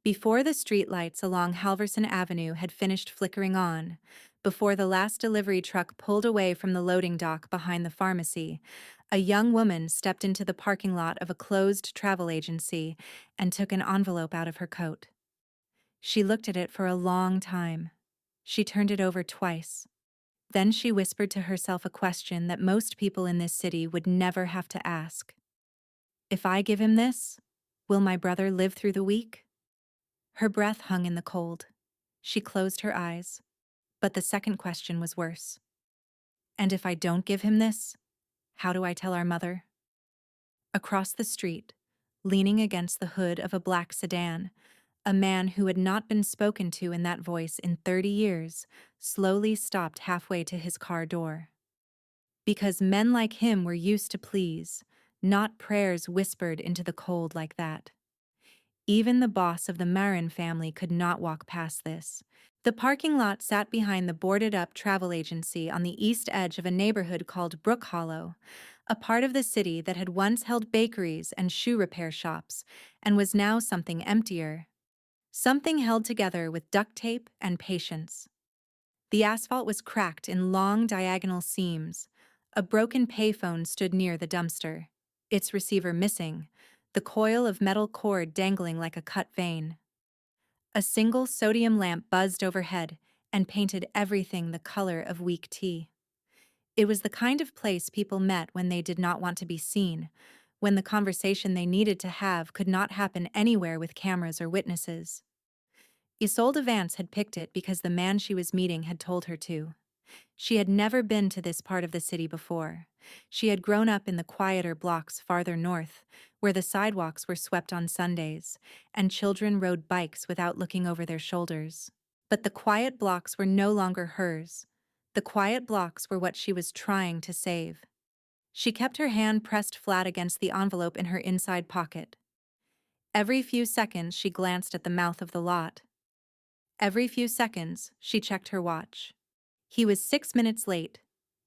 Before the streetlights along Halverson Avenue had finished flickering on, before the last delivery truck pulled away from the loading dock behind the pharmacy, a young woman stepped into the parking lot of a closed travel agency and took an envelope out of her coat. She looked at it for a long time. She turned it over twice. Then she whispered to herself a question that most people in this city would never have to ask. If I give him this, will my brother live through the week? Her breath hung in the cold. She closed her eyes. But the second question was worse. And if I don't give him this, how do I tell our mother? Across the street, leaning against the hood of a black sedan, a man who had not been spoken to in that voice in 30 years slowly stopped halfway to his car door. Because men like him were used to pleas, not prayers whispered into the cold like that. Even the boss of the Marin family could not walk past this. The parking lot sat behind the boarded-up travel agency on the east edge of a neighborhood called Brook Hollow, a part of the city that had once held bakeries and shoe repair shops, and was now something emptier. Something held together with duct tape and patience. The asphalt was cracked in long diagonal seams. A broken payphone stood near the dumpster, its receiver missing, the coil of metal cord dangling like a cut vein. A single sodium lamp buzzed overhead and painted everything the color of weak tea. It was the kind of place people met when they did not want to be seen, when the conversation they needed to have could not happen anywhere with cameras or witnesses. Isolde Vance had picked it because the man she was meeting had told her to. She had never been to this part of the city before. She had grown up in the quieter blocks farther north, where the sidewalks were swept on Sundays, and children rode bikes without looking over their shoulders. But the quiet blocks were no longer hers. The quiet blocks were what she was trying to save. She kept her hand pressed flat against the envelope in her inside pocket. Every few seconds she glanced at the mouth of the lot. Every few seconds she checked her watch. He was 6 minutes late.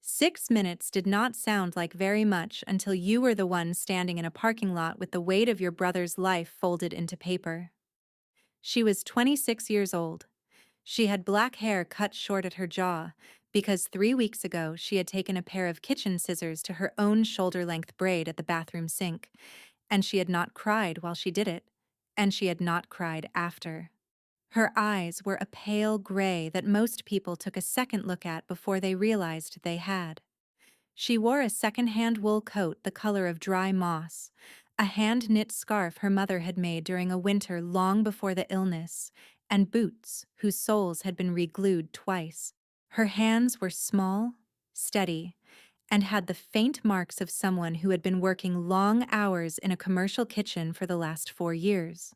6 minutes did not sound like very much until you were the one standing in a parking lot with the weight of your brother's life folded into paper. She was 26 years old. She had black hair cut short at her jaw, because 3 weeks ago she had taken a pair of kitchen scissors to her own shoulder-length braid at the bathroom sink, and she had not cried while she did it, and she had not cried after. Her eyes were a pale gray that most people took a second look at before they realized they had. She wore a second-hand wool coat the color of dry moss, a hand-knit scarf her mother had made during a winter long before the illness, and boots whose soles had been re-glued twice. Her hands were small, steady, and had the faint marks of someone who had been working long hours in a commercial kitchen for the last 4 years.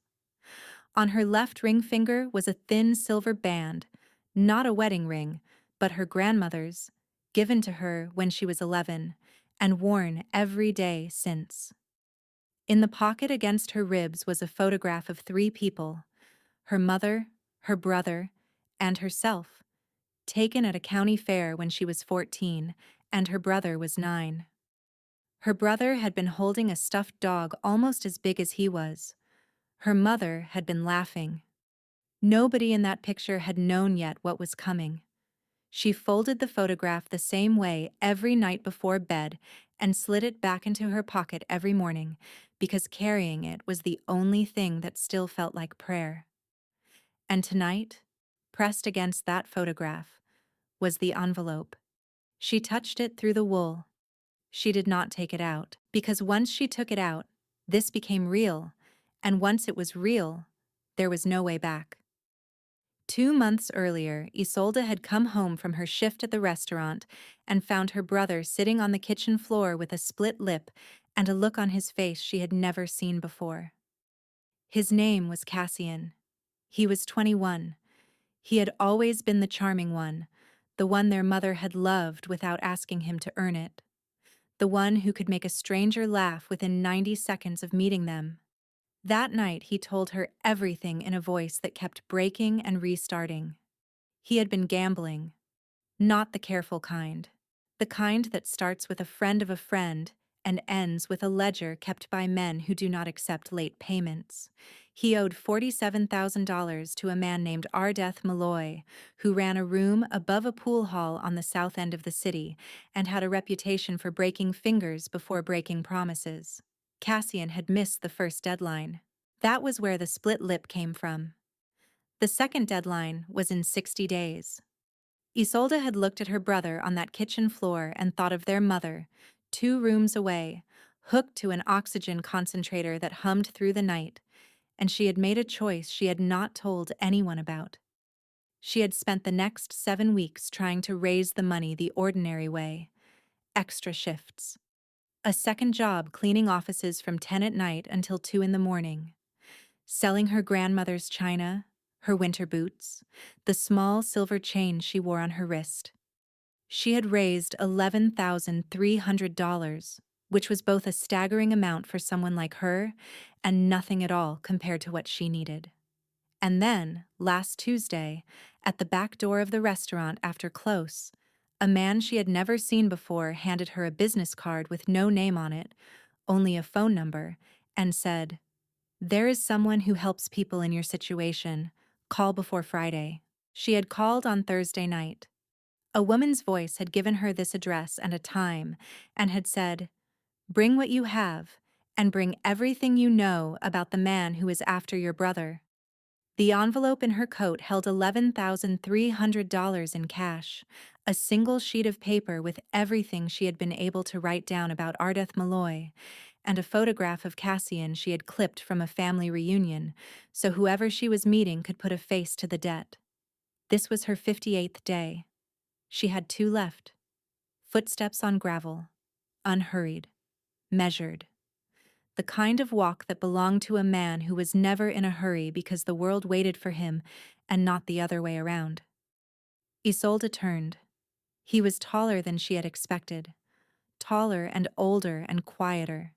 On her left ring finger was a thin silver band, not a wedding ring, but her grandmother's, given to her when she was 11, and worn every day since. In the pocket against her ribs was a photograph of 3 people, her mother, her brother, and herself, taken at a county fair when she was 14, and her brother was 9. Her brother had been holding a stuffed dog almost as big as he was. Her mother had been laughing. Nobody in that picture had known yet what was coming. She folded the photograph the same way every night before bed and slid it back into her pocket every morning, because carrying it was the only thing that still felt like prayer. And tonight, pressed against that photograph, was the envelope. She touched it through the wool. She did not take it out, because once she took it out, this became real, and once it was real, there was no way back. 2 months earlier, Isolde had come home from her shift at the restaurant and found her brother sitting on the kitchen floor with a split lip and a look on his face she had never seen before. His name was Cassian. He was 21. He had always been the charming one, the one their mother had loved without asking him to earn it, the one who could make a stranger laugh within 90 seconds of meeting them. That night he told her everything in a voice that kept breaking and restarting. He had been gambling. Not the careful kind. The kind that starts with a friend of a friend and ends with a ledger kept by men who do not accept late payments. He owed $47,000 to a man named Ardeth Malloy, who ran a room above a pool hall on the south end of the city and had a reputation for breaking fingers before breaking promises. Cassian had missed the first deadline. That was where the split lip came from. The second deadline was in 60 days. Isolde had looked at her brother on that kitchen floor and thought of their mother, 2 rooms away, hooked to an oxygen concentrator that hummed through the night, and she had made a choice she had not told anyone about. She had spent the next 7 weeks trying to raise the money the ordinary way. Extra shifts. A second job cleaning offices from 10 at night until 2 in the morning. Selling her grandmother's china, her winter boots, the small silver chain she wore on her wrist. She had raised $11,300, which was both a staggering amount for someone like her and nothing at all compared to what she needed. And then, last Tuesday, at the back door of the restaurant after close, a man she had never seen before handed her a business card with no name on it, only a phone number, and said, "There is someone who helps people in your situation. Call before Friday." She had called on Thursday night. A woman's voice had given her this address and a time, and had said, "Bring what you have, and bring everything you know about the man who is after your brother." The envelope in her coat held $11,300 in cash, a single sheet of paper with everything she had been able to write down about Ardeth Malloy, and a photograph of Cassian she had clipped from a family reunion, so whoever she was meeting could put a face to the debt. This was her 58th day. She had 2 left. Footsteps on gravel. Unhurried. Measured. The kind of walk that belonged to a man who was never in a hurry because the world waited for him and not the other way around. Isolde turned. He was taller than she had expected. Taller and older and quieter.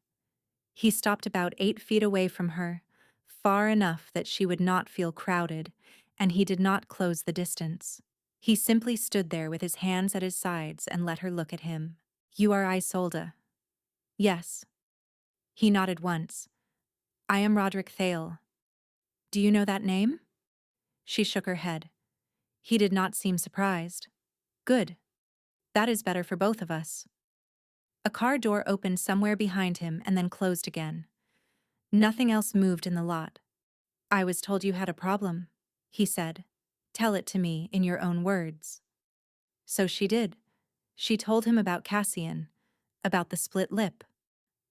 He stopped about 8 feet away from her, far enough that she would not feel crowded, and he did not close the distance. He simply stood there with his hands at his sides and let her look at him. "You are Isolde." "Yes." He nodded once. "I am Roderick Thale." "Do you know that name?" She shook her head. He did not seem surprised. "Good. That is better for both of us." A car door opened somewhere behind him and then closed again. Nothing else moved in the lot. "I was told you had a problem," he said. "Tell it to me in your own words." So she did. She told him about Cassian, about the split lip,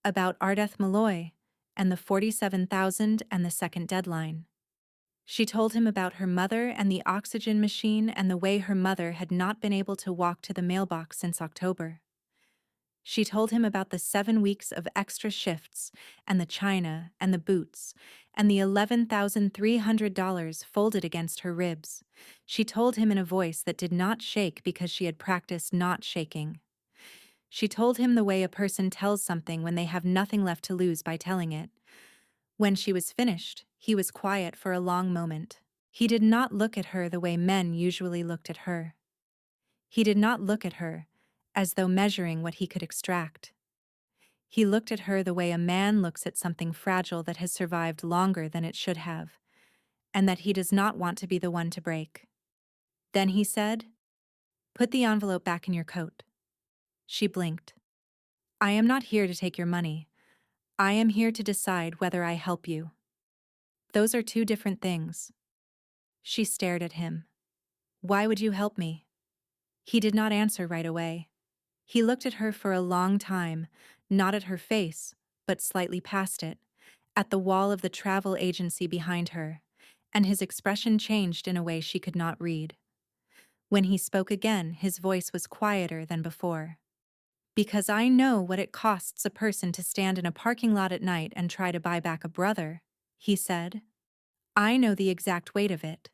about Ardeth Malloy, and the 47,000 and the second deadline. She told him about her mother and the oxygen machine and the way her mother had not been able to walk to the mailbox since October. She told him about the 7 weeks of extra shifts and the china and the boots and the $11,300 folded against her ribs. She told him in a voice that did not shake because she had practiced not shaking. She told him the way a person tells something when they have nothing left to lose by telling it. When she was finished, he was quiet for a long moment. He did not look at her the way men usually looked at her. He did not look at her as though measuring what he could extract. He looked at her the way a man looks at something fragile that has survived longer than it should have, and that he does not want to be the one to break. Then he said, "Put the envelope back in your coat." She blinked. "I am not here to take your money. I am here to decide whether I help you." "Those are 2 different things." She stared at him. "Why would you help me?" He did not answer right away. He looked at her for a long time, not at her face, but slightly past it, at the wall of the travel agency behind her, and his expression changed in a way she could not read. When he spoke again, his voice was quieter than before. "Because I know what it costs a person to stand in a parking lot at night and try to buy back a brother," he said. "I know the exact weight of it.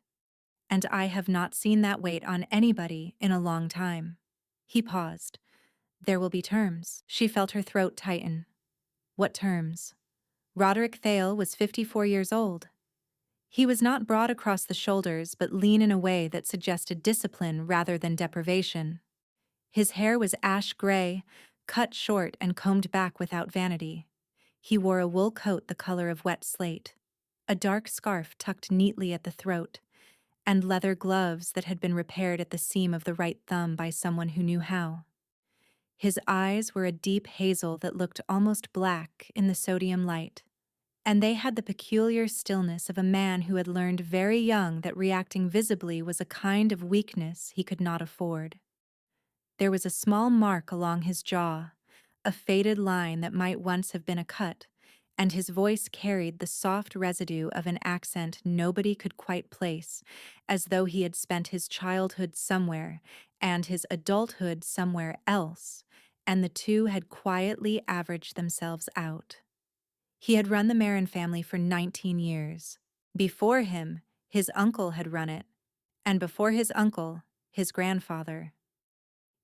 And I have not seen that weight on anybody in a long time." He paused. "There will be terms." She felt her throat tighten. What terms? Roderick Thale was 54 years old. He was not broad across the shoulders but lean in a way that suggested discipline rather than deprivation. His hair was ash gray, cut short and combed back without vanity. He wore a wool coat the color of wet slate. a dark scarf tucked neatly at the throat, and leather gloves that had been repaired at the seam of the right thumb by someone who knew how. His eyes were a deep hazel that looked almost black in the sodium light, and they had the peculiar stillness of a man who had learned very young that reacting visibly was a kind of weakness he could not afford. There was a small mark along his jaw, a faded line that might once have been a cut, and his voice carried the soft residue of an accent nobody could quite place, as though he had spent his childhood somewhere and his adulthood somewhere else, and the two had quietly averaged themselves out. He had run the Marin family for 19 years. Before him, his uncle had run it, and before his uncle, his grandfather.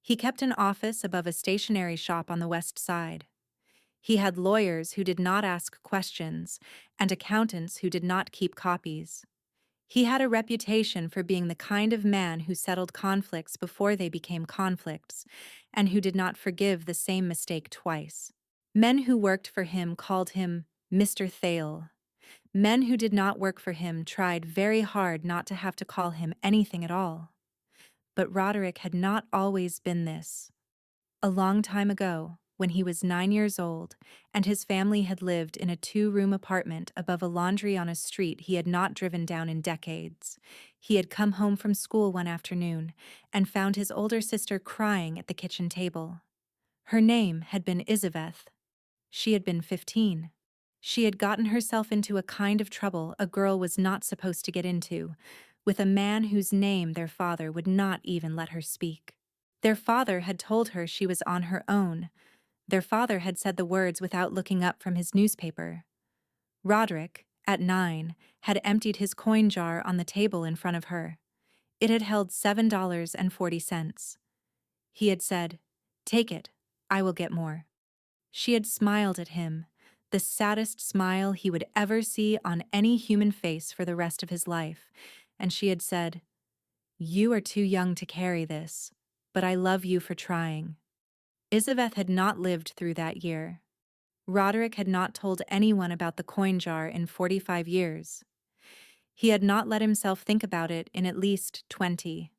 He kept an office above a stationery shop on the west side. He had lawyers who did not ask questions and accountants who did not keep copies. He had a reputation for being the kind of man who settled conflicts before they became conflicts, and who did not forgive the same mistake twice. Men who worked for him called him Mr. Thale. Men who did not work for him tried very hard not to have to call him anything at all. But Roderick had not always been this. A long time ago, when he was 9 years old, and his family had lived in a 2-room apartment above a laundry on a street he had not driven down in decades, he had come home from school one afternoon and found his older sister crying at the kitchen table. Her name had been Isabeth. She had been 15. She had gotten herself into a kind of trouble a girl was not supposed to get into, with a man whose name their father would not even let her speak. Their father had told her she was on her own. Their father had said the words without looking up from his newspaper. Roderick, at 9, had emptied his coin jar on the table in front of her. It had held $7.40. He had said, "Take it, I will get more." She had smiled at him, the saddest smile he would ever see on any human face for the rest of his life, and she had said, "You are too young to carry this, but I love you for trying." Isabeth had not lived through that year. Roderick had not told anyone about the coin jar in 45 years. He had not let himself think about it in at least 20.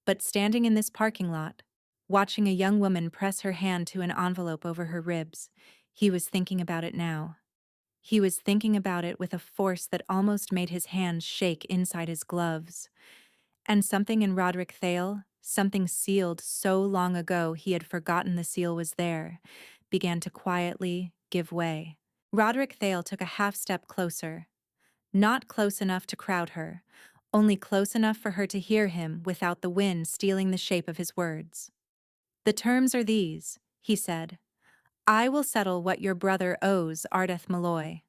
But standing in this parking lot, watching a young woman press her hand to an envelope over her ribs, he was thinking about it now. He was thinking about it with a force that almost made his hands shake inside his gloves. And something in Roderick Thale, something sealed so long ago he had forgotten the seal was there, began to quietly give way. Roderick Thale took a half-step closer. Not close enough to crowd her, only close enough for her to hear him without the wind stealing the shape of his words. "The terms are these," he said. "I will settle what your brother owes Ardeth Malloy.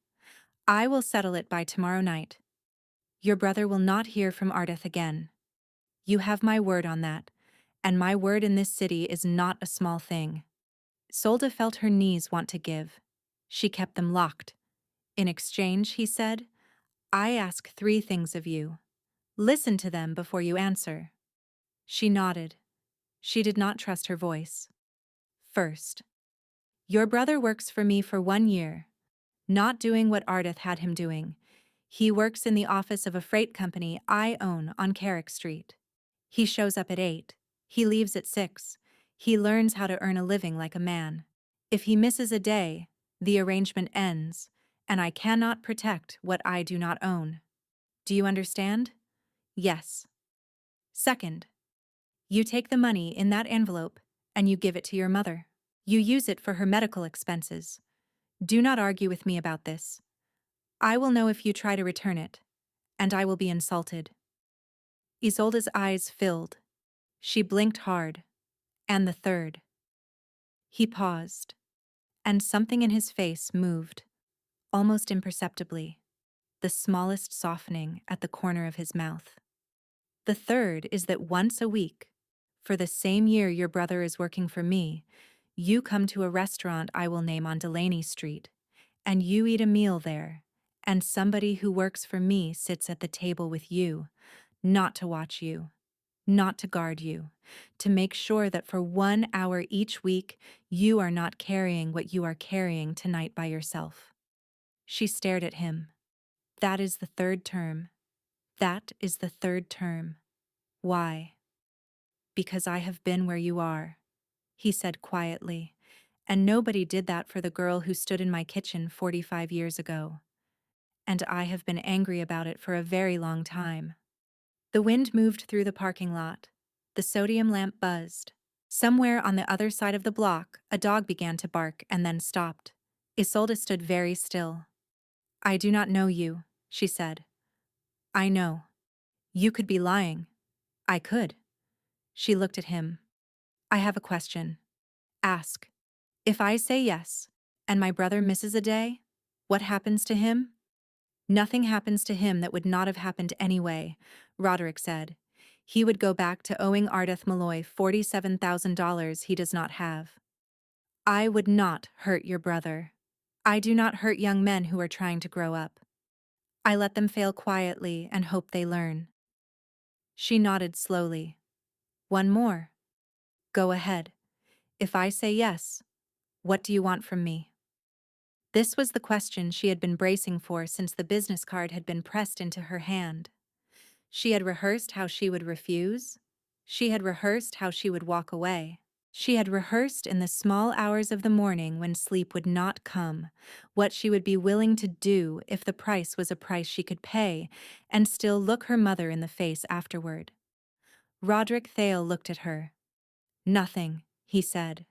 I will settle it by tomorrow night. Your brother will not hear from Ardeth again. You have my word on that, and my word in this city is not a small thing." Solda felt her knees want to give. She kept them locked. "In exchange," he said, "I ask 3 things of you. Listen to them before you answer." She nodded. She did not trust her voice. "First, your brother works for me for 1 year, not doing what Ardeth had him doing. He works in the office of a freight company I own on Carrick Street. He shows up at 8. He leaves at 6. He learns how to earn a living like a man. If he misses a day, the arrangement ends, and I cannot protect what I do not own. Do you understand?" "Yes." "Second, you take the money in that envelope and you give it to your mother. You use it for her medical expenses. Do not argue with me about this. I will know if you try to return it, and I will be insulted." Isolde's eyes filled. She blinked hard. "And the third." He paused, and something in his face moved, almost imperceptibly, the smallest softening at the corner of his mouth. "The third is that once a week, for the same year your brother is working for me, you come to a restaurant I will name on Delaney Street, and you eat a meal there, and somebody who works for me sits at the table with you, not to watch you, not to guard you, to make sure that for 1 hour each week you are not carrying what you are carrying tonight by yourself." She stared at him. That is the third term. That is the third term. Why? Because I have been where you are, he said quietly, and nobody did that for the girl who stood in my kitchen 45 years ago. And I have been angry about it for a very long time. The wind moved through the parking lot. The sodium lamp buzzed. Somewhere on the other side of the block, a dog began to bark and then stopped. Isolde stood very still. I do not know you, she said. I know. You could be lying. I could. She looked at him. I have a question. Ask. If I say yes, and my brother misses a day, what happens to him? Nothing happens to him that would not have happened anyway, Roderick said. He would go back to owing Ardeth Malloy $47,000 he does not have. I would not hurt your brother. I do not hurt young men who are trying to grow up. I let them fail quietly and hope they learn. She nodded slowly. One more. Go ahead. If I say yes, what do you want from me? This was the question she had been bracing for since the business card had been pressed into her hand. She had rehearsed how she would refuse. She had rehearsed how she would walk away. She had rehearsed in the small hours of the morning when sleep would not come, what she would be willing to do if the price was a price she could pay, and still look her mother in the face afterward. Roderick Thale looked at her. Nothing, he said.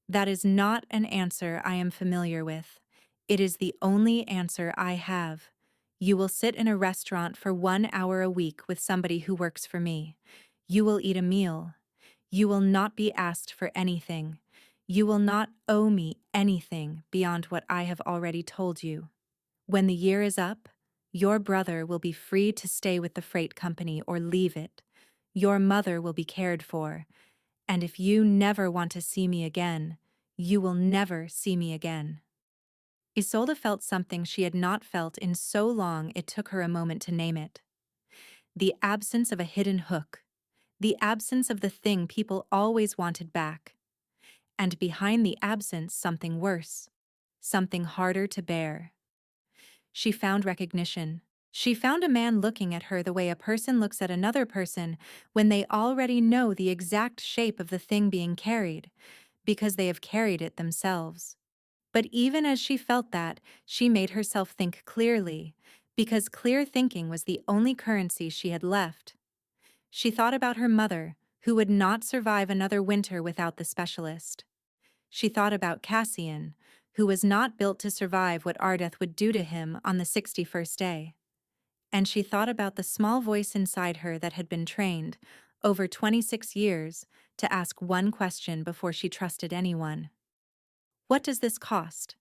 That is not an answer I am familiar with. It is the only answer I have. You will sit in a restaurant for 1 hour a week with somebody who works for me. You will eat a meal. You will not be asked for anything. You will not owe me anything beyond what I have already told you. When the year is up, your brother will be free to stay with the freight company or leave it. Your mother will be cared for. And if you never want to see me again, you will never see me again. Isolde felt something she had not felt in so long it took her a moment to name it. The absence of a hidden hook. The absence of the thing people always wanted back. And behind the absence, something worse. Something harder to bear. She found recognition. She found a man looking at her the way a person looks at another person when they already know the exact shape of the thing being carried, because they have carried it themselves. But even as she felt that, she made herself think clearly, because clear thinking was the only currency she had left. She thought about her mother, who would not survive another winter without the specialist. She thought about Cassian, who was not built to survive what Ardeth would do to him on the 61st day. And she thought about the small voice inside her that had been trained, over 26 years, to ask one question before she trusted anyone. What does this cost?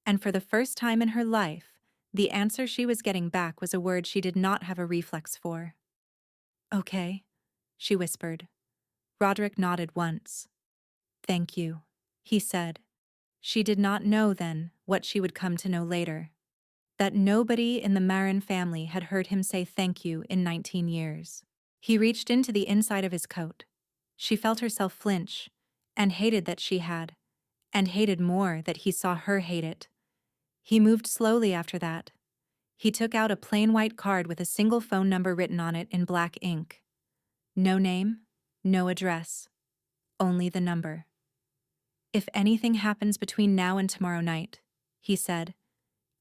And for the first time in her life, the answer she was getting back was a word she did not have a reflex for. Okay, she whispered. Roderick nodded once. Thank you, he said. She did not know then what she would come to know later. That nobody in the Marin family had heard him say thank you in 19 years. He reached into the inside of his coat. She felt herself flinch, and hated that she had, and hated more that he saw her hate it. He moved slowly after that. He took out a plain white card with a single phone number written on it in black ink. No name, no address, only the number. If anything happens between now and tomorrow night, he said,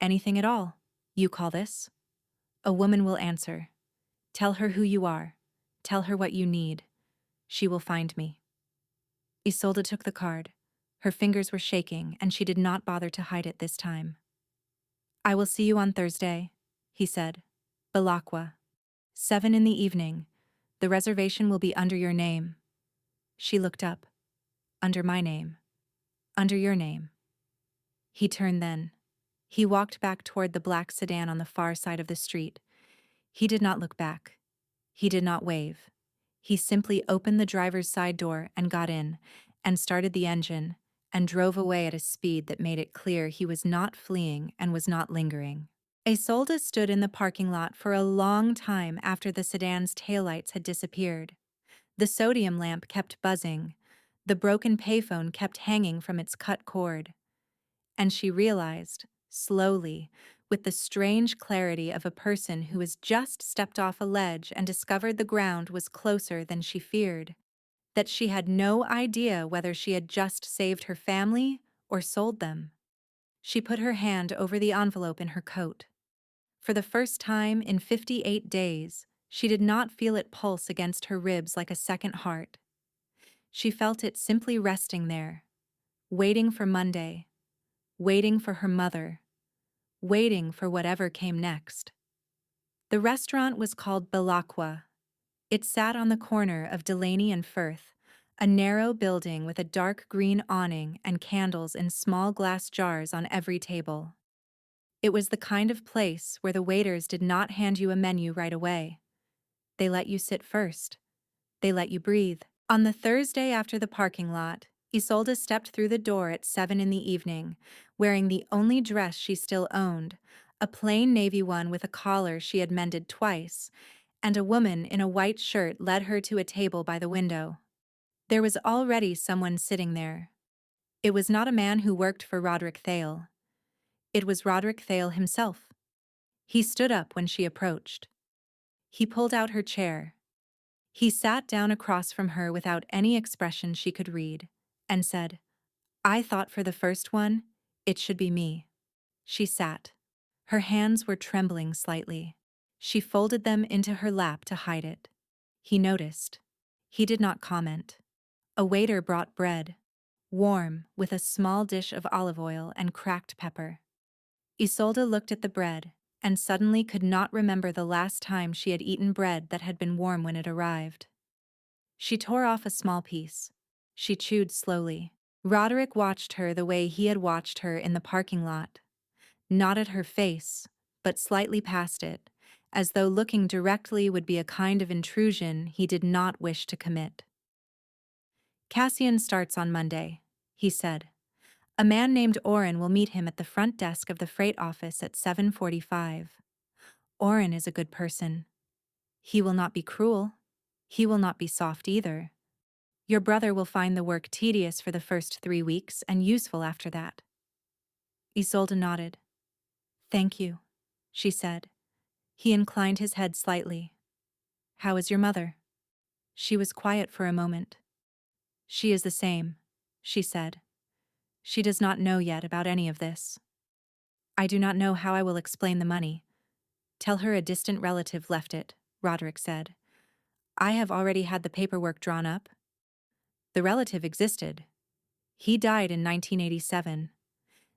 anything at all, you call this? A woman will answer. Tell her who you are. Tell her what you need. She will find me. Isolde took the card. Her fingers were shaking, and she did not bother to hide it this time. I will see you on Thursday, he said. Balakwa. 7 in the evening. The reservation will be under your name. She looked up. Under my name. Under your name. He turned then. He walked back toward the black sedan on the far side of the street. He did not look back. He did not wave. He simply opened the driver's side door and got in, and started the engine, and drove away at a speed that made it clear he was not fleeing and was not lingering. Isolde stood in the parking lot for a long time after the sedan's taillights had disappeared. The sodium lamp kept buzzing. The broken payphone kept hanging from its cut cord. And she realized, slowly, with the strange clarity of a person who has just stepped off a ledge and discovered the ground was closer than she feared, that she had no idea whether she had just saved her family or sold them. She put her hand over the envelope in her coat. For the first time in 58 days, she did not feel it pulse against her ribs like a second heart. She felt it simply resting there, waiting for Monday, waiting for her mother, waiting for whatever came next. The restaurant was called Belacqua. It sat on the corner of Delaney and Firth, a narrow building with a dark green awning and candles in small glass jars on every table. It was the kind of place where the waiters did not hand you a menu right away. They let you sit first. They let you breathe. On the Thursday after the parking lot, Isolde stepped through the door at 7 in the evening, wearing the only dress she still owned, a plain navy one with a collar she had mended twice, and a woman in a white shirt led her to a table by the window. There was already someone sitting there. It was not a man who worked for Roderick Thale. It was Roderick Thale himself. He stood up when she approached. He pulled out her chair. He sat down across from her without any expression she could read, and said, "I thought for the first one, it should be me." She sat. Her hands were trembling slightly. She folded them into her lap to hide it. He noticed. He did not comment. A waiter brought bread, warm, with a small dish of olive oil and cracked pepper. Isolde looked at the bread, and suddenly could not remember the last time she had eaten bread that had been warm when it arrived. She tore off a small piece. She chewed slowly. Roderick watched her the way he had watched her in the parking lot. Not at her face, but slightly past it, as though looking directly would be a kind of intrusion he did not wish to commit. "Cassian starts on Monday," he said. "A man named Oren will meet him at the front desk of the freight office at 7:45. Oren is a good person. He will not be cruel. He will not be soft either. Your brother will find the work tedious for the first 3 weeks and useful after that." Isolde nodded. "Thank you," she said. He inclined his head slightly. "How is your mother?" She was quiet for a moment. "She is the same," she said. "She does not know yet about any of this. I do not know how I will explain the money. Tell her a distant relative left it," Roderick said. "I have already had the paperwork drawn up." The relative existed. He died in 1987.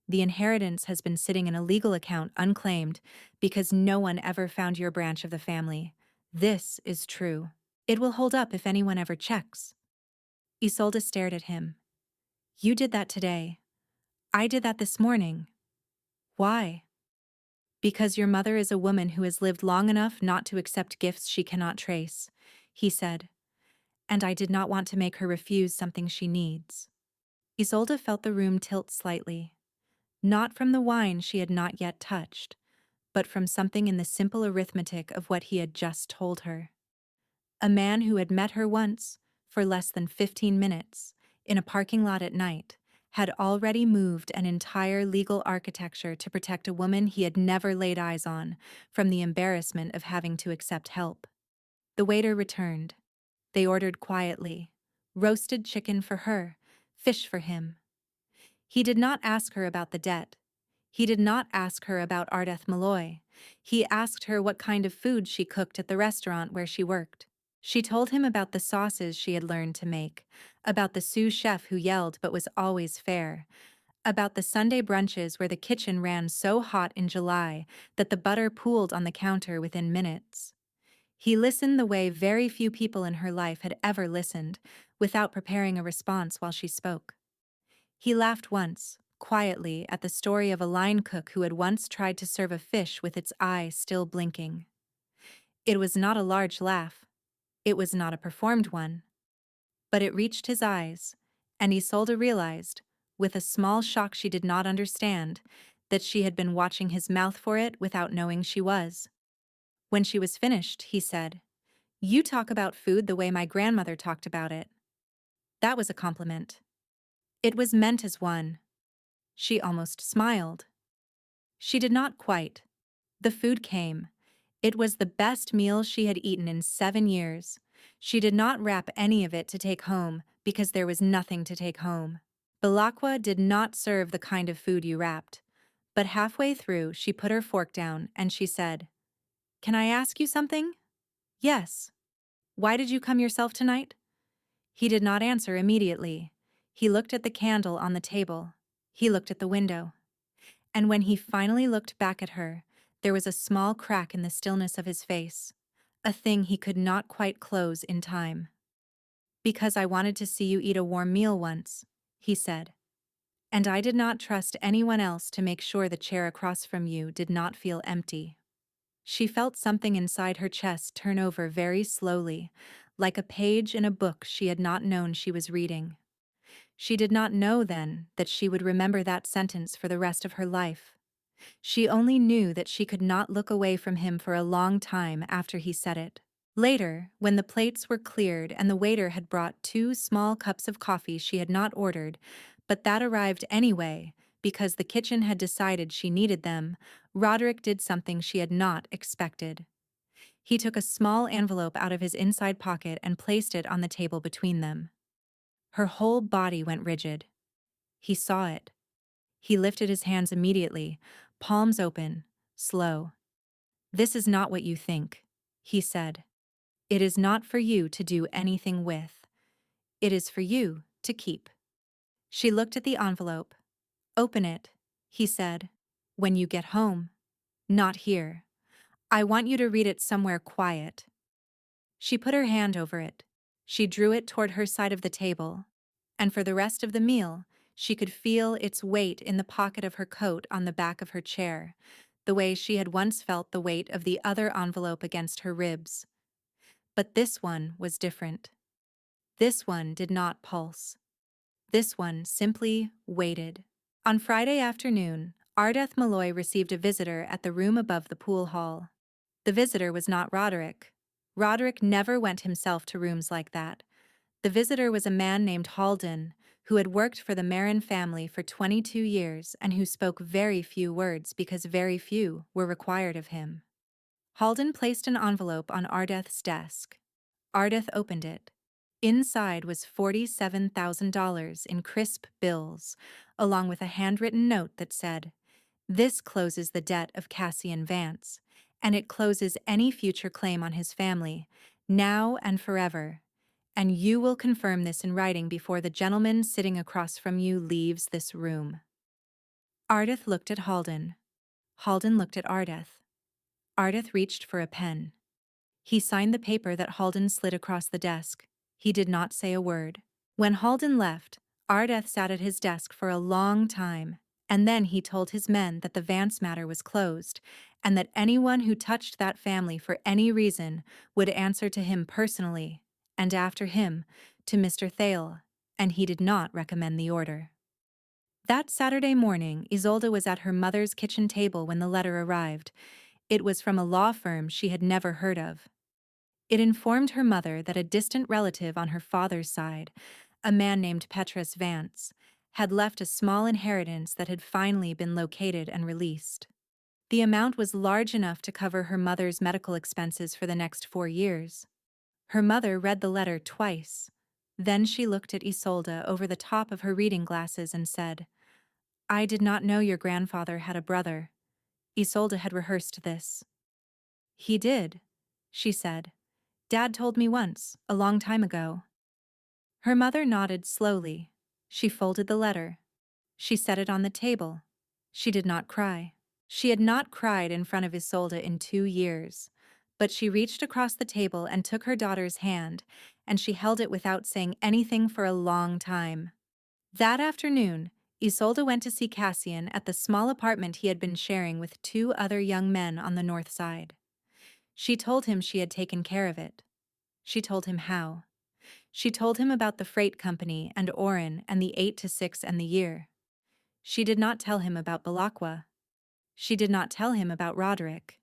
The inheritance has been sitting in a legal account unclaimed because no one ever found your branch of the family. This is true. It will hold up if anyone ever checks. Isolde stared at him. "You did that today. I did that this morning. Why?" "Because your mother is a woman who has lived long enough not to accept gifts she cannot trace," he said. "And I did not want to make her refuse something she needs." Isolde felt the room tilt slightly. Not from the wine she had not yet touched, but from something in the simple arithmetic of what he had just told her. A man who had met her once, for less than 15 minutes, in a parking lot at night, had already moved an entire legal architecture to protect a woman he had never laid eyes on from the embarrassment of having to accept help. The waiter returned. They ordered quietly. Roasted chicken for her, fish for him. He did not ask her about the debt. He did not ask her about Ardeth Malloy. He asked her what kind of food she cooked at the restaurant where she worked. She told him about the sauces she had learned to make, about the sous chef who yelled but was always fair, about the Sunday brunches where the kitchen ran so hot in July that the butter pooled on the counter within minutes. He listened the way very few people in her life had ever listened, without preparing a response while she spoke. He laughed once, quietly, at the story of a line cook who had once tried to serve a fish with its eye still blinking. It was not a large laugh. It was not a performed one. But it reached his eyes, and Isolde realized, with a small shock she did not understand, that she had been watching his mouth for it without knowing she was. When she was finished, he said, "You talk about food the way my grandmother talked about it." That was a compliment. It was meant as one. She almost smiled. She did not quite. The food came. It was the best meal she had eaten in 7 years. She did not wrap any of it to take home because there was nothing to take home. Balakwa did not serve the kind of food you wrapped. But halfway through, she put her fork down and she said, "Can I ask you something?" "Yes." "Why did you come yourself tonight?" He did not answer immediately. He looked at the candle on the table. He looked at the window. And when he finally looked back at her, there was a small crack in the stillness of his face, a thing he could not quite close in time. "Because I wanted to see you eat a warm meal once," he said. "And I did not trust anyone else to make sure the chair across from you did not feel empty." She felt something inside her chest turn over very slowly, like a page in a book she had not known she was reading. She did not know then that she would remember that sentence for the rest of her life. She only knew that she could not look away from him for a long time after he said it. Later, when the plates were cleared and the waiter had brought 2 small cups of coffee she had not ordered, but that arrived anyway, because the kitchen had decided she needed them, Roderick did something she had not expected. He took a small envelope out of his inside pocket and placed it on the table between them. Her whole body went rigid. He saw it. He lifted his hands immediately, palms open, slow. "This is not what you think," he said. "It is not for you to do anything with. It is for you to keep." She looked at the envelope. "Open it," he said. "When you get home. Not here. I want you to read it somewhere quiet." She put her hand over it. She drew it toward her side of the table. And for the rest of the meal, she could feel its weight in the pocket of her coat on the back of her chair, the way she had once felt the weight of the other envelope against her ribs. But this one was different. This one did not pulse. This one simply waited. On Friday afternoon, Ardeth Malloy received a visitor at the room above the pool hall. The visitor was not Roderick. Roderick never went himself to rooms like that. The visitor was a man named Halden, who had worked for the Marin family for 22 years and who spoke very few words because very few were required of him. Halden placed an envelope on Ardeth's desk. Ardeth opened it. Inside was $47,000 in crisp bills, along with a handwritten note that said, "This closes the debt of Cassian Vance, and it closes any future claim on his family, now and forever. And you will confirm this in writing before the gentleman sitting across from you leaves this room." Ardeth looked at Halden. Halden looked at Ardeth. Ardeth reached for a pen. He signed the paper that Halden slid across the desk. He did not say a word. When Halden left, Ardeth sat at his desk for a long time, and then he told his men that the Vance matter was closed, and that anyone who touched that family for any reason would answer to him personally, and after him, to Mr. Thale, and he did not recommend the order. That Saturday morning, Isolde was at her mother's kitchen table when the letter arrived. It was from a law firm she had never heard of. It informed her mother that a distant relative on her father's side, a man named Petrus Vance, had left a small inheritance that had finally been located and released. The amount was large enough to cover her mother's medical expenses for the next 4 years. Her mother read the letter twice. Then she looked at Isolde over the top of her reading glasses and said, "I did not know your grandfather had a brother." Isolde had rehearsed this. "He did," she said. "Dad told me once, a long time ago." Her mother nodded slowly. She folded the letter. She set it on the table. She did not cry. She had not cried in front of Isolde in 2 years. But she reached across the table and took her daughter's hand, and she held it without saying anything for a long time. That afternoon, Isolde went to see Cassian at the small apartment he had been sharing with 2 other young men on the north side. She told him she had taken care of it. She told him how. She told him about the freight company and Oren and the 8 to 6 and the year. She did not tell him about Balakwa. She did not tell him about Roderick.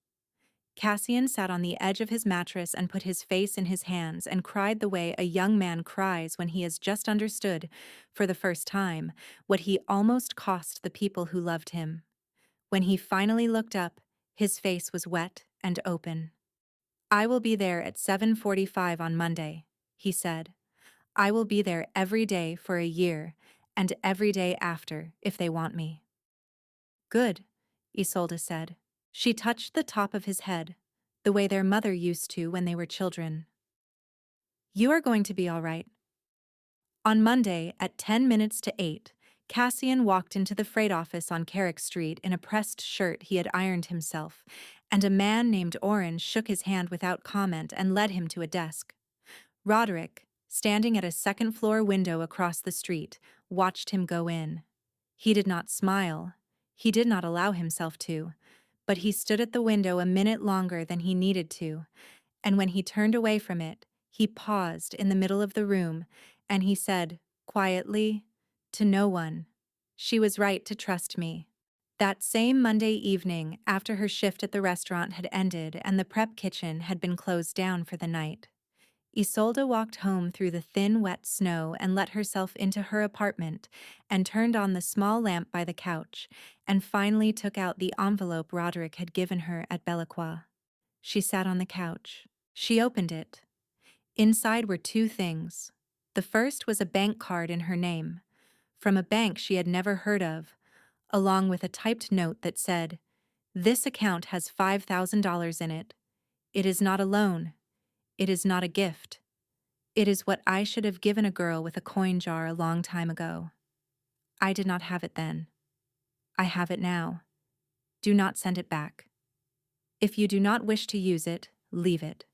Cassian sat on the edge of his mattress and put his face in his hands and cried the way a young man cries when he has just understood, for the first time, what he almost cost the people who loved him. When he finally looked up, his face was wet and open. "I will be there at 7:45 on Monday," he said. "I will be there every day for a year, and every day after, if they want me." "Good," Isolde said. She touched the top of his head, the way their mother used to when they were children. "You are going to be all right." On Monday, at 10 minutes to 8, Cassian walked into the freight office on Carrick Street in a pressed shirt he had ironed himself, and a man named Orange shook his hand without comment and led him to a desk. Roderick, standing at a second-floor window across the street, watched him go in. He did not smile. He did not allow himself to, but he stood at the window a minute longer than he needed to, and when he turned away from it, he paused in the middle of the room, and he said, quietly, to no one, "She was right to trust me." That same Monday evening, after her shift at the restaurant had ended and the prep kitchen had been closed down for the night, Isolde walked home through the thin, wet snow and let herself into her apartment and turned on the small lamp by the couch and finally took out the envelope Roderick had given her at Bellecour. She sat on the couch. She opened it. Inside were two things. The first was a bank card in her name, from a bank she had never heard of, along with a typed note that said, "This account has $5,000 in it. It is not a loan. It is not a gift. It is what I should have given a girl with a coin jar a long time ago. I did not have it then. I have it now. Do not send it back. If you do not wish to use it, leave it.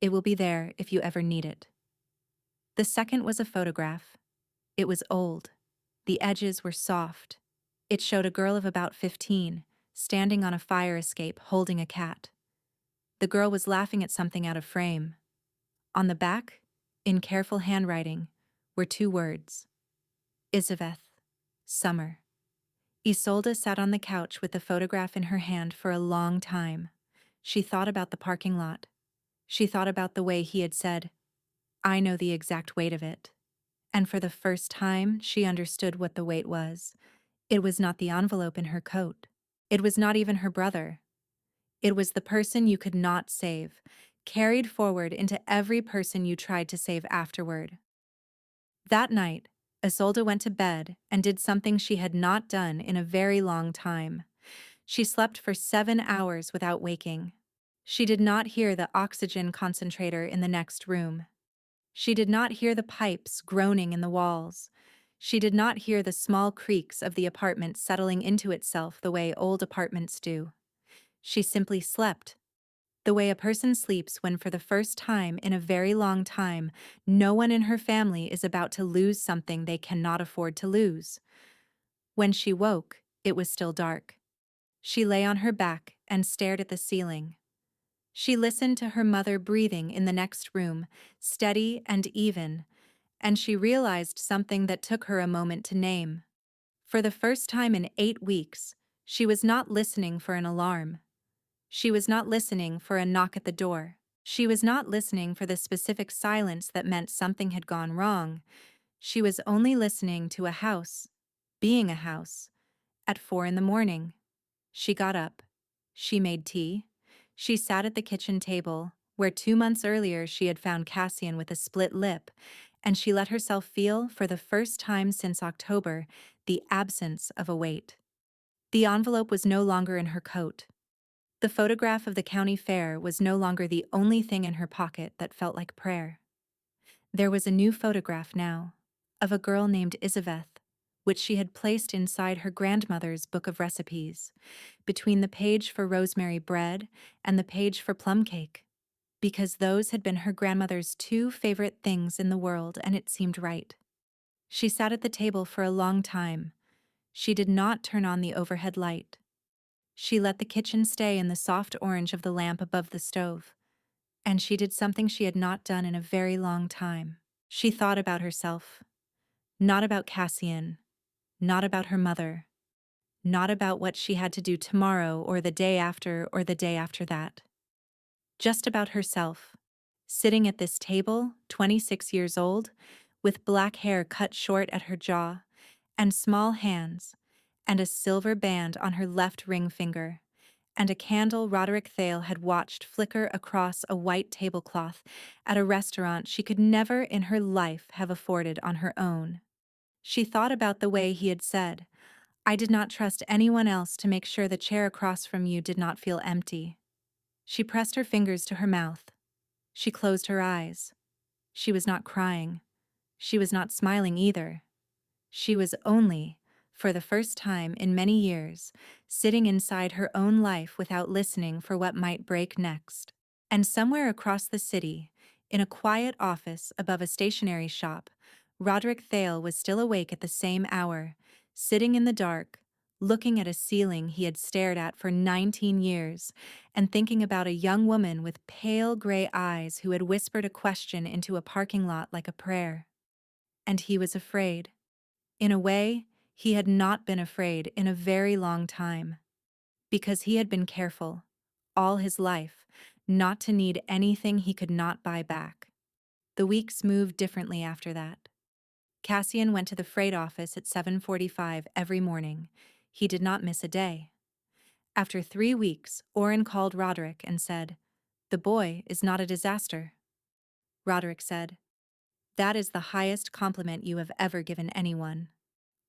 It will be there if you ever need it." The second was a photograph. It was old. The edges were soft. It showed a girl of about 15, standing on a fire escape holding a cat. The girl was laughing at something out of frame. On the back, in careful handwriting, were two words. Isabeth. Summer. Isolde sat on the couch with the photograph in her hand for a long time. She thought about the parking lot. She thought about the way he had said, "I know the exact weight of it." And for the first time, she understood what the weight was. It was not the envelope in her coat. It was not even her brother. It was the person you could not save, carried forward into every person you tried to save afterward. That night, Isolde went to bed and did something she had not done in a very long time. She slept for 7 hours without waking. She did not hear the oxygen concentrator in the next room. She did not hear the pipes groaning in the walls. She did not hear the small creaks of the apartment settling into itself the way old apartments do. She simply slept, the way a person sleeps when for the first time in a very long time, no one in her family is about to lose something they cannot afford to lose. When she woke, it was still dark. She lay on her back and stared at the ceiling. She listened to her mother breathing in the next room, steady and even, and she realized something that took her a moment to name. For the first time in 8 weeks, she was not listening for an alarm. She was not listening for a knock at the door. She was not listening for the specific silence that meant something had gone wrong. She was only listening to a house, being a house, at 4 in the morning. She got up. She made tea. She sat at the kitchen table, where 2 months earlier she had found Cassian with a split lip, and she let herself feel, for the first time since October, the absence of a weight. The envelope was no longer in her coat. The photograph of the county fair was no longer the only thing in her pocket that felt like prayer. There was a new photograph now, of a girl named Isabeth, which she had placed inside her grandmother's book of recipes, between the page for rosemary bread and the page for plum cake, because those had been her grandmother's 2 favorite things in the world, and it seemed right. She sat at the table for a long time. She did not turn on the overhead light. She let the kitchen stay in the soft orange of the lamp above the stove, and she did something she had not done in a very long time. She thought about herself, not about Cassian, not about her mother, not about what she had to do tomorrow or the day after or the day after that. Just about herself, sitting at this table, 26 years old, with black hair cut short at her jaw, and small hands, and a silver band on her left ring finger, and a candle Roderick Thale had watched flicker across a white tablecloth at a restaurant she could never in her life have afforded on her own. She thought about the way he had said, "I did not trust anyone else to make sure the chair across from you did not feel empty." She pressed her fingers to her mouth. She closed her eyes. She was not crying. She was not smiling either. She was only, for the first time in many years, sitting inside her own life without listening for what might break next. And somewhere across the city, in a quiet office above a stationery shop, Roderick Thale was still awake at the same hour, sitting in the dark, looking at a ceiling he had stared at for 19 years, and thinking about a young woman with pale gray eyes who had whispered a question into a parking lot like a prayer. And he was afraid. In a way, he had not been afraid in a very long time, because he had been careful, all his life, not to need anything he could not buy back. The weeks moved differently after that. Cassian went to the freight office at 7:45 every morning. He did not miss a day. After 3 weeks, Orrin called Roderick and said, "The boy is not a disaster." Roderick said, "That is the highest compliment you have ever given anyone."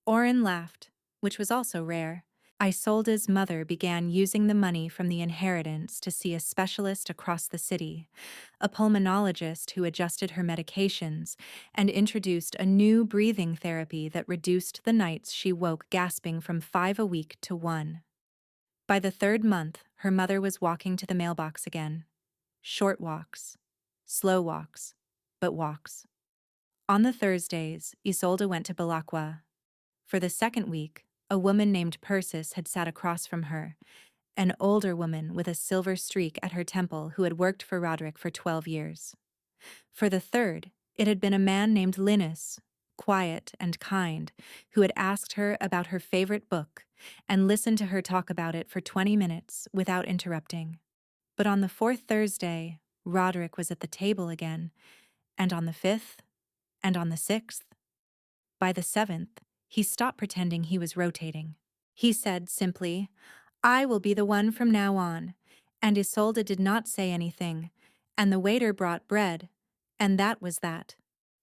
Orrin laughed, which was also rare. Isolde's mother began using the money from the inheritance to see a specialist across the city, a pulmonologist who adjusted her medications and introduced a new breathing therapy that reduced the nights she woke gasping from 5 a week to 1. By the 3rd month, her mother was walking to the mailbox again. Short walks. Slow walks. But walks. On the Thursdays, Isolde went to Balakwa. For the 2nd week, a woman named Persis had sat across from her, an older woman with a silver streak at her temple who had worked for Roderick for 12 years. For the 3rd, it had been a man named Linus, quiet and kind, who had asked her about her favorite book and listened to her talk about it for 20 minutes without interrupting. But on the 4th Thursday, Roderick was at the table again, and on the 5th, and on the 6th. By the 7th, he stopped pretending he was rotating. He said simply, "I will be the one from now on," and Isolde did not say anything, and the waiter brought bread, and that was that.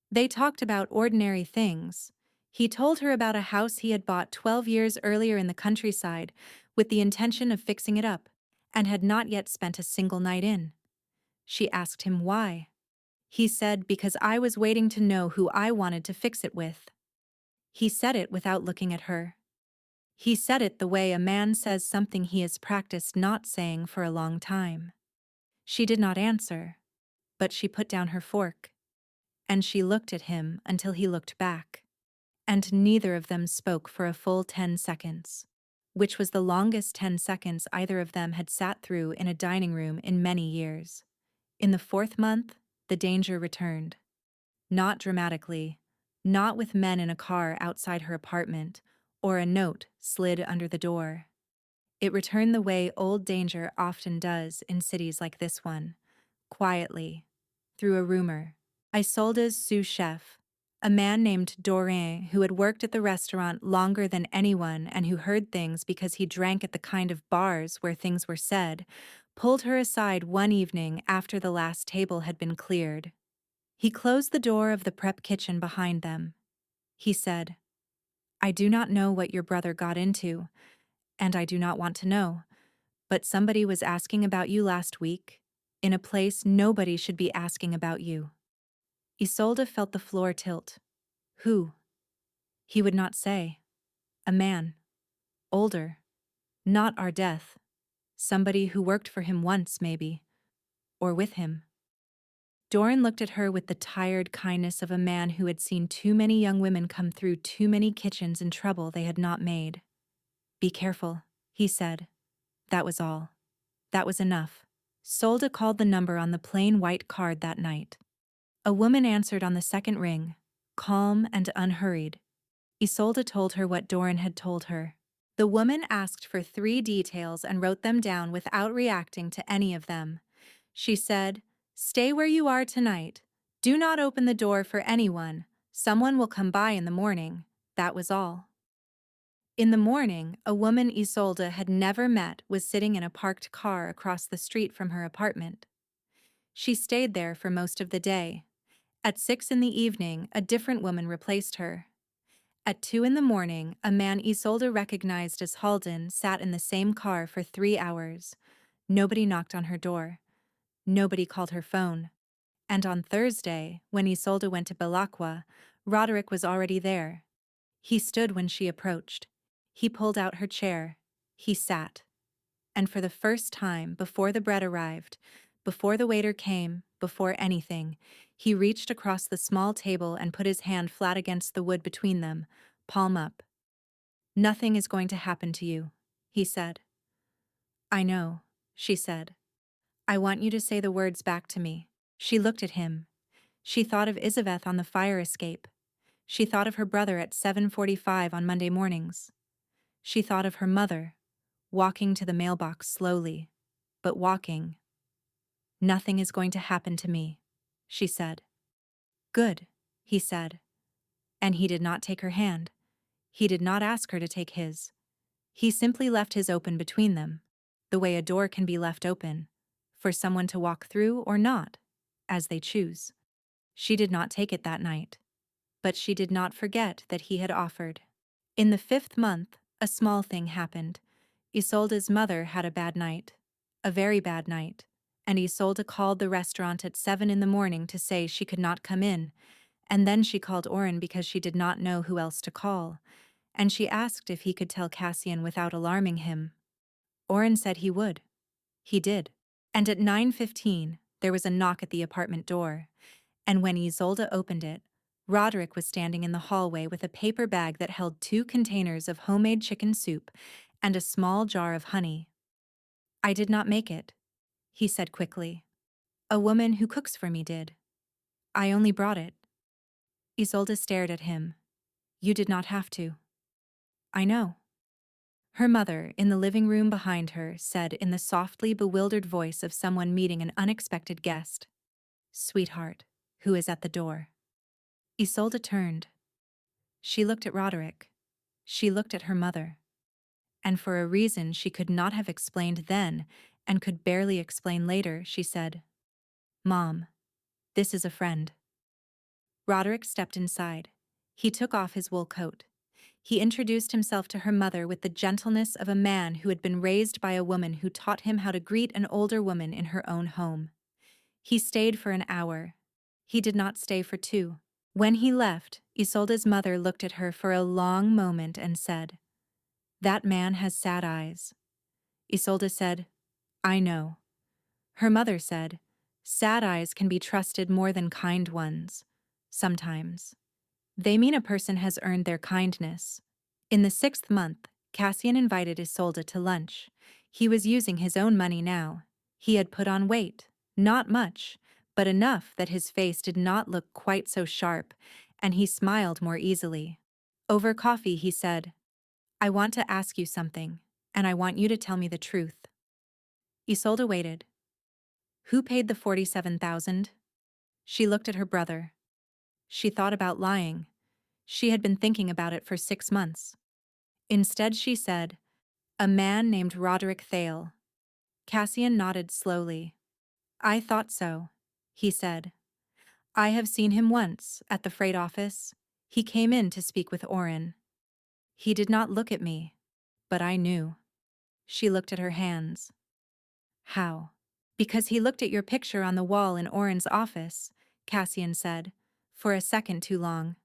They talked about ordinary things. He told her about a house he had bought 12 years earlier in the countryside with the intention of fixing it up, and had not yet spent a single night in. She asked him why. He said, "Because I was waiting to know who I wanted to fix it with." He said it without looking at her. He said it the way a man says something he has practiced not saying for a long time. She did not answer, but she put down her fork, and she looked at him until he looked back, and neither of them spoke for a full 10 seconds, which was the longest 10 seconds either of them had sat through in a dining room in many years. In the 4th month, the danger returned. Not dramatically, not with men in a car outside her apartment, or a note slid under the door. It returned the way old danger often does in cities like this one, quietly, through a rumor. Isolde's sous chef, a man named Dorin who had worked at the restaurant longer than anyone and who heard things because he drank at the kind of bars where things were said, pulled her aside one evening after the last table had been cleared. He closed the door of the prep kitchen behind them. He said, "I do not know what your brother got into, and I do not want to know, but somebody was asking about you last week, in a place nobody should be asking about you." Isolde felt the floor tilt. Who? He would not say. A man. Older. Not Ardeth. Somebody who worked for him once, maybe. Or with him. Doran looked at her with the tired kindness of a man who had seen too many young women come through too many kitchens in trouble they had not made. "Be careful," he said. That was all. That was enough. Solda called the number on the plain white card that night. A woman answered on the 2nd ring, calm and unhurried. Isolde told her what Doran had told her. The woman asked for 3 details and wrote them down without reacting to any of them. She said, "Stay where you are tonight. Do not open the door for anyone. Someone will come by in the morning." That was all. In the morning, a woman Isolde had never met was sitting in a parked car across the street from her apartment. She stayed there for most of the day. At 6 in the evening, a different woman replaced her. At 2 in the morning, a man Isolde recognized as Halden sat in the same car for 3 hours. Nobody knocked on her door. Nobody called her phone. And on Thursday, when Isolde went to Belacqua, Roderick was already there. He stood when she approached. He pulled out her chair. He sat. And for the first time, before the bread arrived, before the waiter came, before anything, he reached across the small table and put his hand flat against the wood between them, palm up. "Nothing is going to happen to you," he said. "I know," she said. "I want you to say the words back to me." She looked at him. She thought of Isabeth on the fire escape. She thought of her brother at 7:45 on Monday mornings. She thought of her mother, walking to the mailbox slowly, but walking. "Nothing is going to happen to me," she said. "Good," he said. And he did not take her hand. He did not ask her to take his. He simply left his open between them, the way a door can be left open, for someone to walk through or not, as they choose. She did not take it that night, but she did not forget that he had offered. In the 5th month, a small thing happened. Isolde's mother had a bad night, a very bad night, and Isolde called the restaurant at 7 in the morning to say she could not come in, and then she called Oren because she did not know who else to call, and she asked if he could tell Cassian without alarming him. Oren said he would. He did. And at 9:15, there was a knock at the apartment door, and when Isolde opened it, Roderick was standing in the hallway with a paper bag that held 2 containers of homemade chicken soup and a small jar of honey. "I did not make it," he said quickly. "A woman who cooks for me did. I only brought it." Isolde stared at him. "You did not have to." "I know." Her mother, in the living room behind her, said in the softly bewildered voice of someone meeting an unexpected guest, "Sweetheart, who is at the door?" Isolde turned. She looked at Roderick. She looked at her mother. And for a reason she could not have explained then and could barely explain later, she said, "Mom, this is a friend." Roderick stepped inside. He took off his wool coat. He introduced himself to her mother with the gentleness of a man who had been raised by a woman who taught him how to greet an older woman in her own home. He stayed for an hour. He did not stay for 2. When he left, Isolde's mother looked at her for a long moment and said, "That man has sad eyes." Isolde said, "I know." Her mother said, "Sad eyes can be trusted more than kind ones. Sometimes. They mean a person has earned their kindness." In the 6th month, Cassian invited Isolde to lunch. He was using his own money now. He had put on weight, not much, but enough that his face did not look quite so sharp, and he smiled more easily. Over coffee he said, "I want to ask you something, and I want you to tell me the truth." Isolde waited. "Who paid the 47,000? She looked at her brother. She thought about lying. She had been thinking about it for 6 months. Instead she said, "A man named Roderick Thale." Cassian nodded slowly. "I thought so," he said. "I have seen him once, at the freight office. He came in to speak with Oren. He did not look at me, but I knew." She looked at her hands. "How?" "Because he looked at your picture on the wall in Oren's office," Cassian said, for a second too long.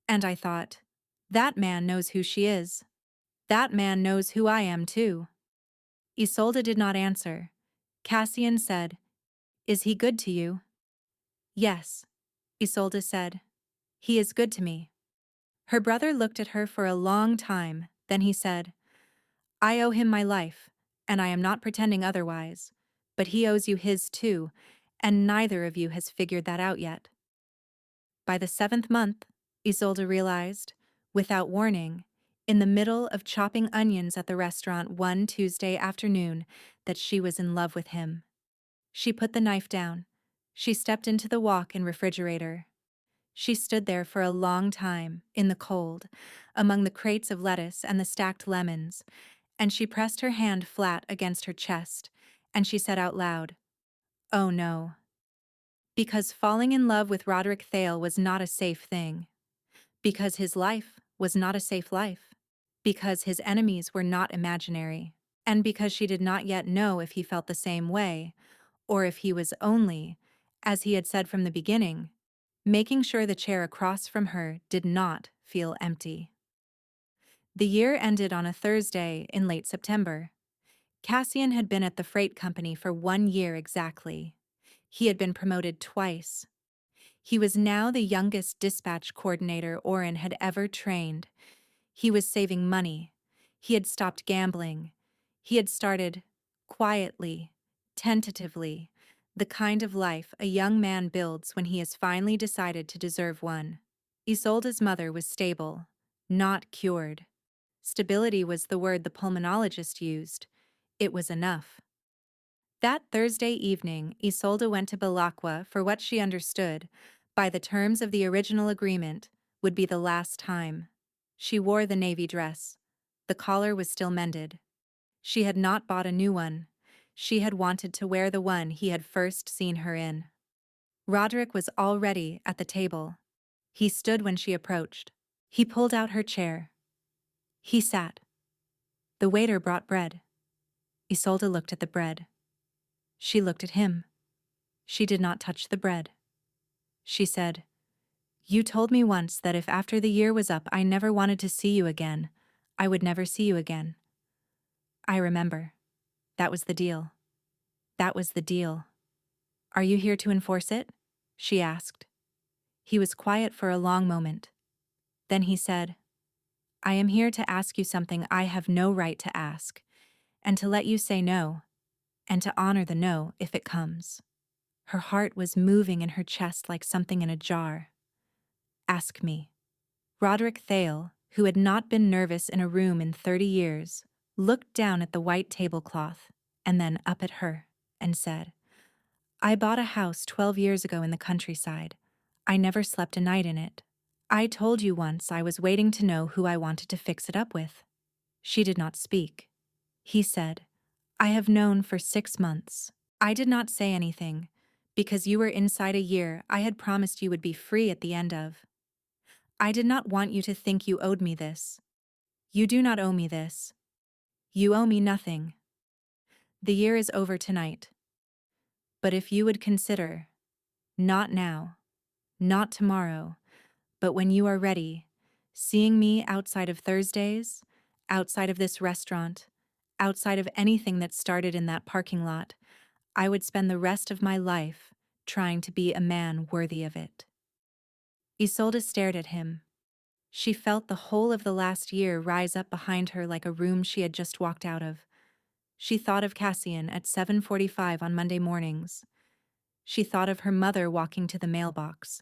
"And I thought, that man knows who she is. That man knows who I am too." Isolde did not answer. Cassian said, "Is he good to you?" "Yes," Isolde said. "He is good to me." Her brother looked at her for a long time, then he said, "I owe him my life, and I am not pretending otherwise, but he owes you his too, and neither of you has figured that out yet." By the 7th month, Isolde realized, without warning, in the middle of chopping onions at the restaurant one Tuesday afternoon, that she was in love with him. She put the knife down. She stepped into the walk-in refrigerator. She stood there for a long time, in the cold, among the crates of lettuce and the stacked lemons, and she pressed her hand flat against her chest, and she said out loud, "Oh no." Because falling in love with Roderick Thale was not a safe thing. Because his life was not a safe life. Because his enemies were not imaginary. And because she did not yet know if he felt the same way, or if he was only, as he had said from the beginning, making sure the chair across from her did not feel empty. The year ended on a Thursday in late September. Cassian had been at the freight company for 1 year exactly. He had been promoted twice. He was now the youngest dispatch coordinator Oren had ever trained. He was saving money. He had stopped gambling. He had started, quietly, tentatively, the kind of life a young man builds when he has finally decided to deserve one. Isolde's mother was stable, not cured. Stability was the word the pulmonologist used. It was enough. That Thursday evening, Isolde went to Belacqua for what she understood, by the terms of the original agreement, would be the last time. She wore the navy dress. The collar was still mended. She had not bought a new one. She had wanted to wear the one he had first seen her in. Roderick was already at the table. He stood when she approached. He pulled out her chair. He sat. The waiter brought bread. Isolde looked at the bread. She looked at him. She did not touch the bread. She said, "You told me once that if after the year was up I never wanted to see you again, I would never see you again." "I remember. That was the deal. That was the deal. Are you here to enforce it?" she asked. He was quiet for a long moment. Then he said, "I am here to ask you something I have no right to ask, and to let you say no, and to honor the no if it comes." Her heart was moving in her chest like something in a jar. "Ask me." Roderick Thale, who had not been nervous in a room in 30 years, looked down at the white tablecloth, and then up at her, and said, "I bought a house 12 years ago in the countryside. I never slept a night in it. I told you once I was waiting to know who I wanted to fix it up with." She did not speak. He said, "I have known for 6 months. I did not say anything, because you were inside a year I had promised you would be free at the end of. I did not want you to think you owed me this. You do not owe me this. You owe me nothing. The year is over tonight. But if you would consider, not now, not tomorrow, but when you are ready, seeing me outside of Thursdays, outside of this restaurant, outside of anything that started in that parking lot, I would spend the rest of my life trying to be a man worthy of it." Isolde stared at him. She felt the whole of the last year rise up behind her like a room she had just walked out of. She thought of Cassian at 7:45 on Monday mornings. She thought of her mother walking to the mailbox.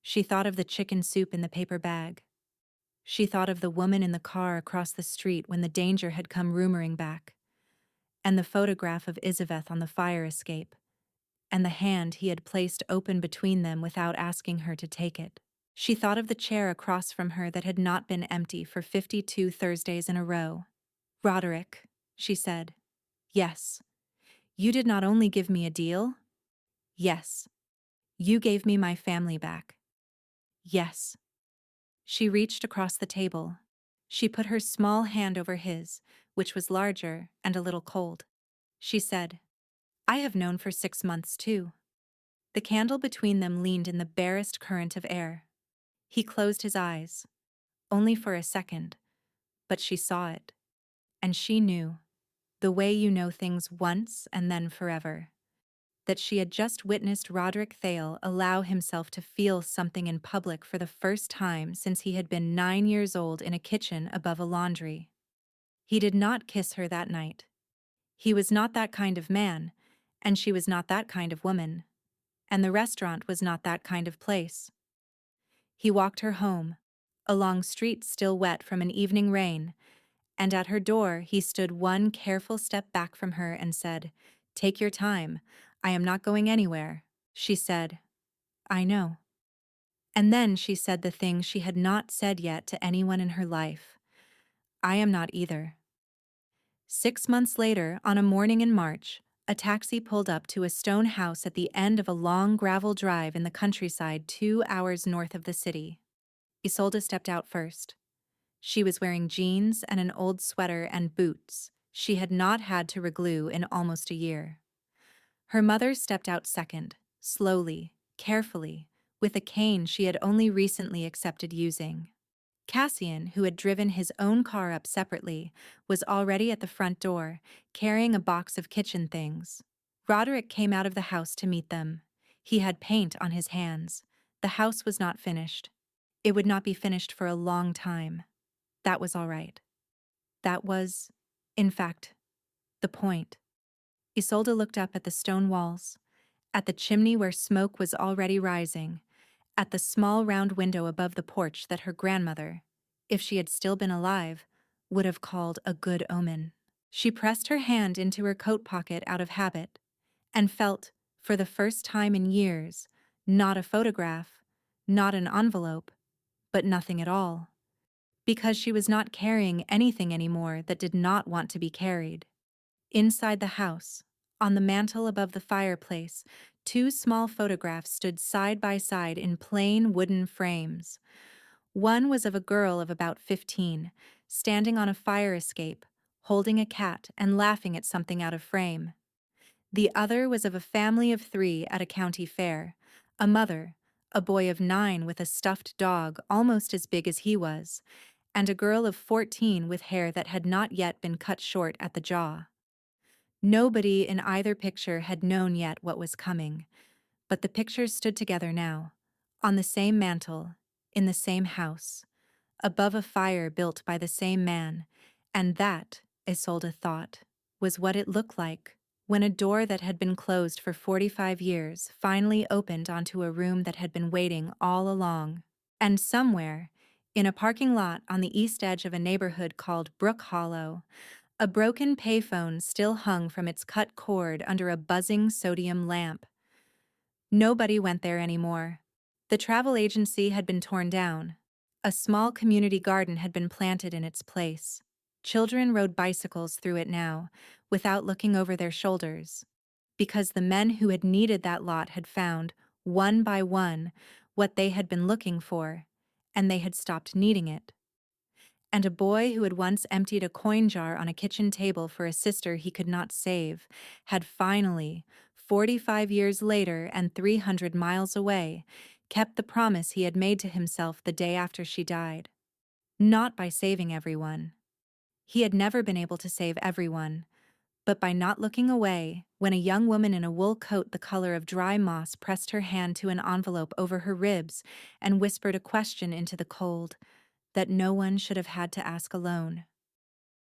She thought of the chicken soup in the paper bag. She thought of the woman in the car across the street when the danger had come rumoring back, and the photograph of Isabeth on the fire escape, and the hand he had placed open between them without asking her to take it. She thought of the chair across from her that had not been empty for 52 Thursdays in a row. "Roderick," she said. "Yes. You did not only give me a deal. Yes. You gave me my family back. Yes." She reached across the table. She put her small hand over his, which was larger and a little cold. She said, "I have known for 6 months too." The candle between them leaned in the barest current of air. He closed his eyes. Only for a second. But she saw it. And she knew, the way you know things once and then forever, that she had just witnessed Roderick Thale allow himself to feel something in public for the first time since he had been 9 years old in a kitchen above a laundry. He did not kiss her that night. He was not that kind of man, and she was not that kind of woman, and the restaurant was not that kind of place. He walked her home, along streets still wet from an evening rain, and at her door he stood one careful step back from her and said, "Take your time. I am not going anywhere." She said, "I know." And then she said the thing she had not said yet to anyone in her life. I am not either. 6 months later, on a morning in March, a taxi pulled up to a stone house at the end of a long gravel drive in the countryside 2 hours north of the city. Isolde stepped out first. She was wearing jeans and an old sweater and boots she had not had to reglue in almost a year. Her mother stepped out second, slowly, carefully, with a cane she had only recently accepted using. Cassian, who had driven his own car up separately, was already at the front door, carrying a box of kitchen things. Roderick came out of the house to meet them. He had paint on his hands. The house was not finished. It would not be finished for a long time. That was all right. That was, in fact, the point. Isolde looked up at the stone walls, at the chimney where smoke was already rising, at the small round window above the porch that her grandmother, if she had still been alive, would have called a good omen. She pressed her hand into her coat pocket out of habit, and felt, for the first time in years, not a photograph, not an envelope, but nothing at all. Because she was not carrying anything anymore that did not want to be carried. Inside the house, on the mantel above the fireplace, 2 small photographs stood side by side in plain wooden frames. One was of a girl of about 15, standing on a fire escape, holding a cat and laughing at something out of frame. The other was of a family of 3 at a county fair, a mother, a boy of 9 with a stuffed dog almost as big as he was, and a girl of 14 with hair that had not yet been cut short at the jaw. Nobody in either picture had known yet what was coming, but the pictures stood together now, on the same mantel, in the same house, above a fire built by the same man, and that, Isolde thought, was what it looked like when a door that had been closed for 45 years finally opened onto a room that had been waiting all along. And somewhere, in a parking lot on the east edge of a neighborhood called Brook Hollow, a broken payphone still hung from its cut cord under a buzzing sodium lamp. Nobody went there anymore. The travel agency had been torn down. A small community garden had been planted in its place. Children rode bicycles through it now, without looking over their shoulders, because the men who had needed that lot had found, one by one, what they had been looking for, and they had stopped needing it. And a boy who had once emptied a coin jar on a kitchen table for a sister he could not save had finally, 45 years later and 300 miles away, kept the promise he had made to himself the day after she died. Not by saving everyone. He had never been able to save everyone, but by not looking away when a young woman in a wool coat the color of dry moss pressed her hand to an envelope over her ribs and whispered a question into the cold that no one should have had to ask alone.